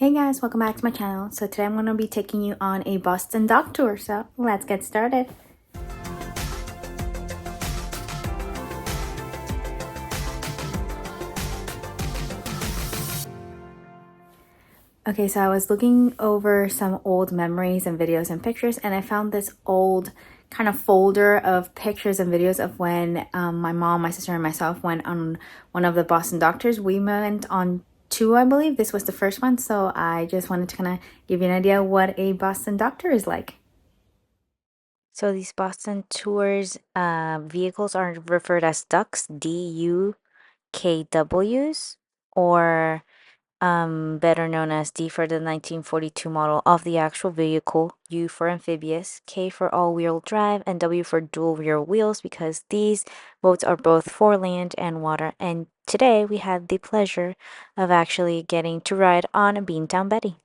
Hey guys, welcome back to my channel. So today I'm going to be taking you on a Boston dock tour, so let's get started. Okay, so I was looking over some old memories and videos and pictures, and I found this old kind of folder of pictures and videos of when my mom, my sister, and myself went on one of the Boston dock tours. We went on two, I believe. This was the first one, so I just wanted to kind of give you an idea what a Boston dock tour is like. So these Boston tours vehicles are referred as ducks, DUKWs, or better known as D for the 1942 model of the actual vehicle, U for amphibious, K for all-wheel drive, and W for dual rear wheels, because these boats are both for land and water. And today we had the pleasure of actually getting to ride on a Beantown Betty.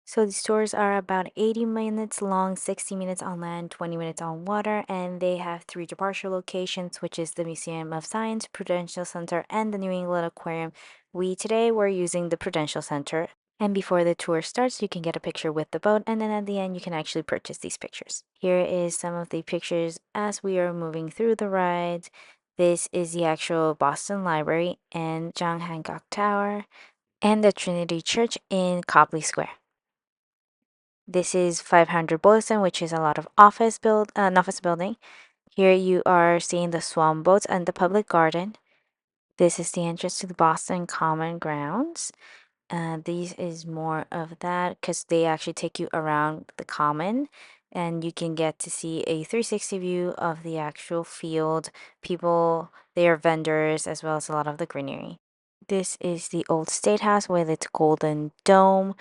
So these tours are about 80 minutes long, 60 minutes on land, 20 minutes on water, and they have three departure locations, which is the Museum of Science, Prudential Center, and the New England Aquarium. We today were using the Prudential Center, and before the tour starts, you can get a picture with the boat, and then at the end, you can actually purchase these pictures. Here is some of the pictures as we are moving through the rides. This is the actual Boston Library and John Hancock Tower, and the Trinity Church in Copley Square. This is 500 Boylston, which is a lot of an office building. Here you are seeing the swan boats and the public garden. This is the entrance to the Boston Common Grounds. These is more of that because they actually take you around the common, and you can get to see a 360 view of the actual field, people, their vendors, as well as a lot of the greenery. This is the old State House with its golden dome.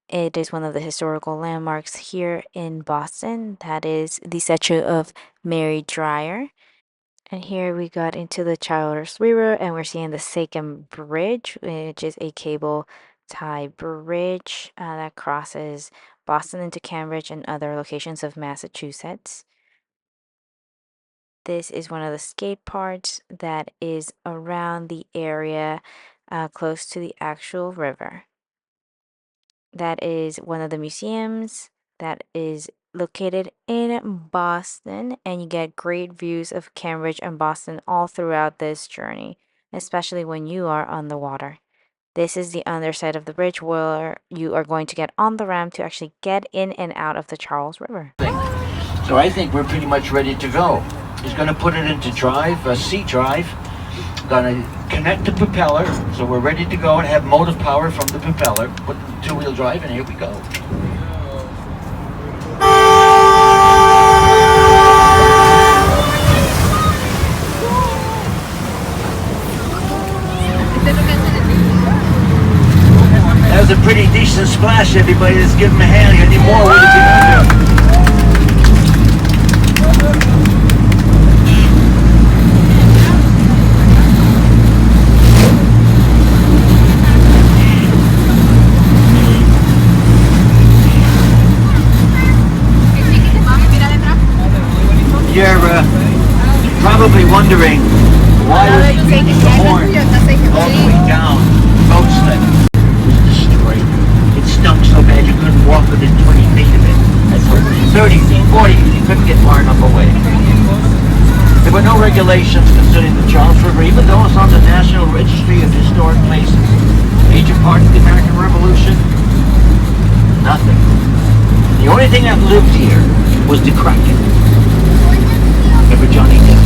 It is one of the historical landmarks here in Boston. That is the statue of Mary Dyer. And here we got into the Charles River, and we're seeing the Sachem Bridge, which is a cable tie bridge that crosses Boston into Cambridge and other locations of Massachusetts. This is one of the skate parks that is around the area close to the actual river. That is one of the museums that is located in Boston, and you get great views of Cambridge and Boston all throughout this journey, especially when you are on the water. This is the underside of the bridge where you are going to get on the ramp to actually get in and out of the Charles River. So I think we're pretty much ready to go. He's going to put it into drive, sea drive. Going to connect the propeller, so we're ready to go and have motive power from the propeller. Put the two-wheel drive, and here we go. That was a pretty decent splash, everybody. Let's give him a hand. You need more. What did you do? You're probably wondering why was the horn all the way down the boat slip. It was destroyed. It stunk so bad you couldn't walk within 20 feet of it. That's 30 feet, 40 feet. You couldn't get far enough away. There were no regulations concerning the Charles River, even though it's on the National Registry of Historic Places. Major part of the American Revolution, nothing. The only thing that lived here was the Kraken. Remember Johnny Depp?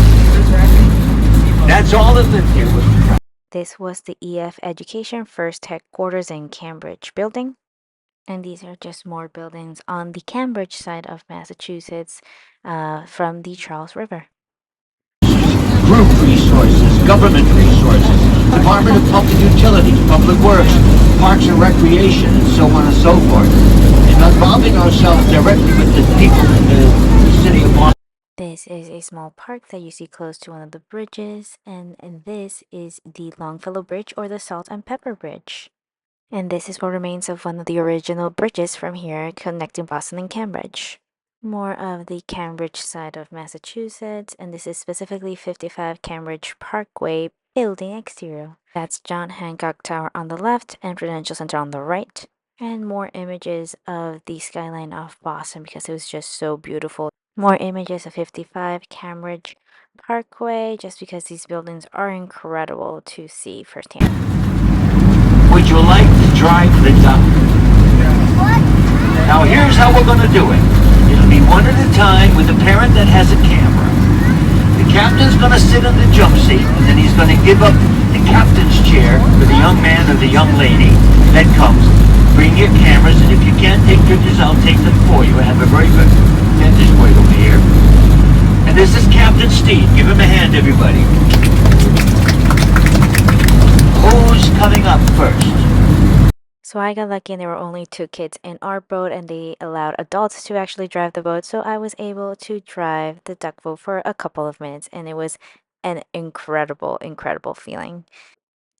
That's all that lived here was the Kraken. This was the EF Education First Headquarters in Cambridge building. And these are just more buildings on the Cambridge side of Massachusetts from the Charles River. Group resources, government resources, Department of Public Utilities, Public Works, Parks and Recreation, and so on and so forth. And involving ourselves directly with the people in the city of Boston. This is a small park that you see close to one of the bridges, and this is the Longfellow Bridge, or the Salt and Pepper Bridge. And this is what remains of one of the original bridges from here connecting Boston and Cambridge. More of the Cambridge side of Massachusetts, and this is specifically 55 Cambridge Parkway, building exterior. That's John Hancock Tower on the left and Prudential Center on the right. And more images of the skyline of Boston because it was just so beautiful. More images of 55 Cambridge Parkway just because these buildings are incredible to see firsthand. Would you like to drive the duck? Now here's how we're going to do it. It'll be one at a time with a parent that has a camera. The captain's going to sit in the jump seat, and then he's going to give up the captain's chair for the young man or the young lady that comes. Bring your cameras, and if you can't take pictures, I'll take them for you. I have a very good vantage point over here. And this is Captain Steve. Give him a hand, everybody. Who's coming up first? So I got lucky and there were only 2 kids in our boat and they allowed adults to actually drive the boat. So I was able to drive the duck boat for a couple of minutes and it was an incredible, incredible feeling.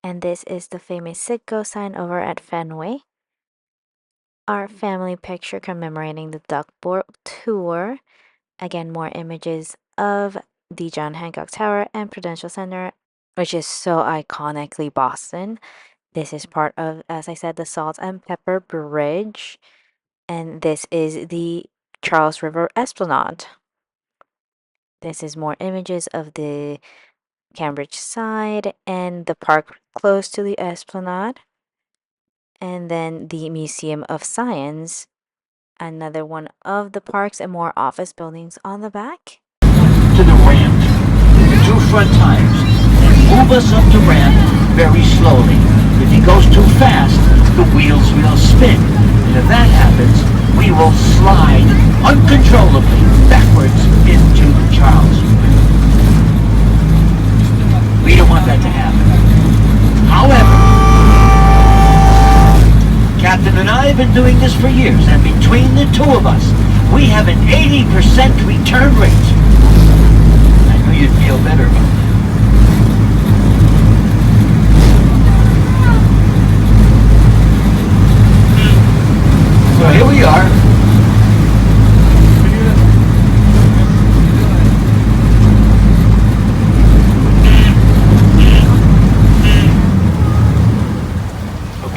And this is the famous Citgo sign over at Fenway. Our family picture commemorating the duck boat tour. Again, more images of the John Hancock Tower and Prudential Center, which is so iconically Boston. This is part of, as I said, the Salt and Pepper Bridge. And this is the Charles River Esplanade. This is more images of the Cambridge side and the park close to the Esplanade. And then the Museum of Science, another one of the parks and more office buildings on the back. To the ramp, the 2 front tires, and move us up the ramp very slowly. If he goes too fast, the wheels will spin. And if that happens, we will slide uncontrollably backwards into Charles. We don't want that to happen. However, Captain and I have been doing this for years, and between the 2 of us, we have an 80% return rate. I knew you'd feel better about that. So here we are.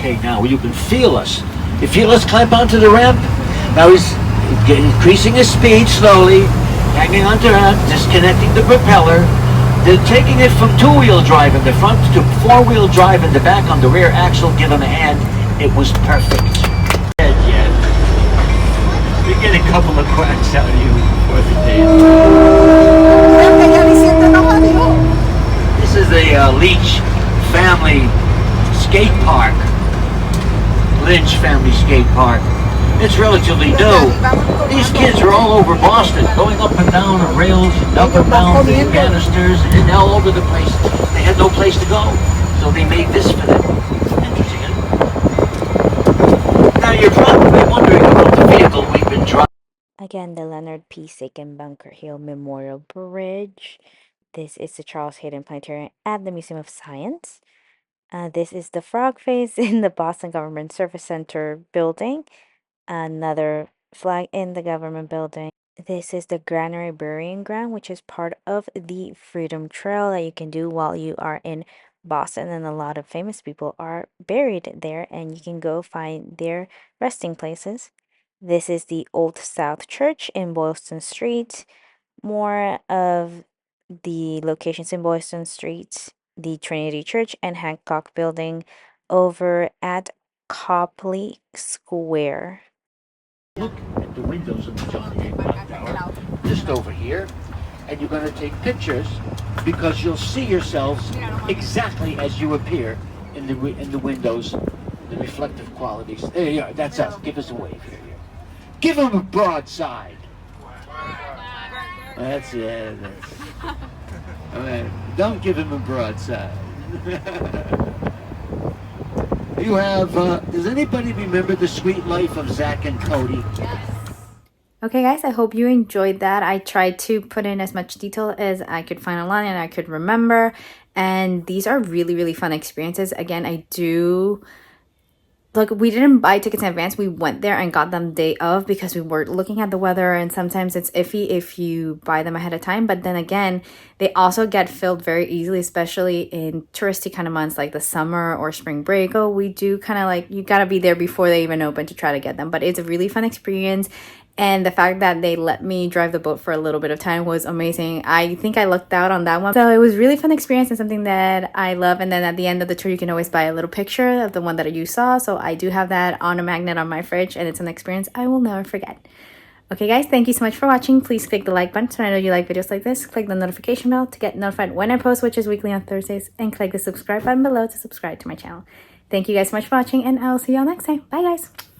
Okay, now you can feel us. You feel us climb onto the ramp? Now he's increasing his speed slowly, hanging onto that, disconnecting the propeller. They're taking it from 2-wheel drive in the front to 4-wheel drive in the back on the rear axle. Give him a hand. It was perfect. We get a couple of quacks out of you before the day. This is the Leach family skate park. Lynch family skate park. It's relatively new. These kids are all over Boston, going up and down the rails, and up and down the banisters, and all over the place. They had no place to go, so they made this for them. Interesting, huh? Now you're probably wondering about the vehicle we've been driving. Again, the Leonard P. Sagan Bunker Hill Memorial Bridge. This is the Charles Hayden Planetarium at the Museum of Science. This is the frog face in the Boston Government Service Center building. Another flag in the government building. This is the Granary Burying Ground, which is part of the Freedom Trail that you can do while you are in Boston. And a lot of famous people are buried there, and you can go find their resting places. This is the Old South Church in Boylston Street. More of the locations in Boylston Street, the Trinity Church and Hancock Building over at Copley Square. Look at the windows of the John Hancock Tower, just over here, and you're going to take pictures because you'll see yourselves exactly as you appear in the windows, the reflective qualities. There you are. That's us. Give us a wave here. Give them a broadside. That's it. All right. Don't give him a broadside. You have, does anybody remember The Sweet Life of Zach and Cody? Okay, guys, I hope you enjoyed that. I tried to put in as much detail as I could find online and I could remember. And these are really, really fun experiences. Again, I do look, we didn't buy tickets in advance. We went there and got them day of because we were looking at the weather, and sometimes it's iffy if you buy them ahead of time. But then again, they also get filled very easily, especially in touristy kind of months like the summer or spring break. So we do kind of like, you gotta be there before they even open to try to get them. But it's a really fun experience. And the fact that they let me drive the boat for a little bit of time was amazing. I think I lucked out on that one. So it was really fun experience and something that I love. And then at the end of the tour, you can always buy a little picture of the one that you saw. So I do have that on a magnet on my fridge, and it's an experience I will never forget. Okay guys, thank you so much for watching. Please click the like button so I know you like videos like this. Click the notification bell to get notified when I post, which is weekly on Thursdays. And click the subscribe button below to subscribe to my channel. Thank you guys so much for watching, and I'll see y'all next time. Bye guys.